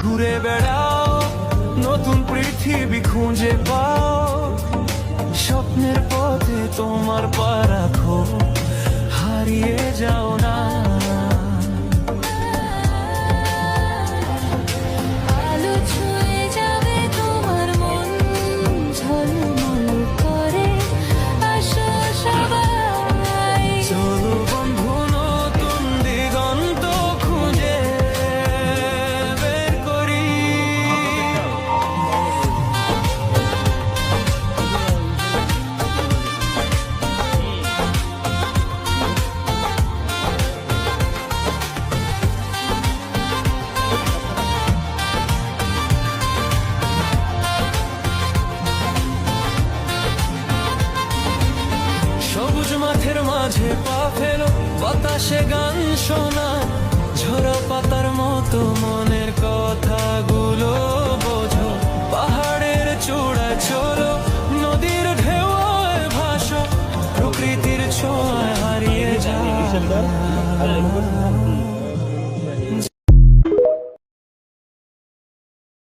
ঘুরে বেড়াও, নতুন পৃথিবী খুঁজে পাও। স্বপ্নের পথে তোমার পা রাখো, হারিয়ে যাও না। আলো ছুঁয়ে যাবে তোমার মন, ঝলমল করে আসো সবাই। চলো বন্ধু নতুন দিগন্ত খুঁজে বের করি। সবুজ মাঠের মাঝে পা ফেলো, বাতাসে গান শোনা, ঝরা পাতার মতো মনের কথাগুলো বোঝো। পাহাড়ের চূড়ায় চলো, নদীর ঢেউয়ে ভাসো, প্রকৃতির ছোঁয়ায় হারিয়ে যাও।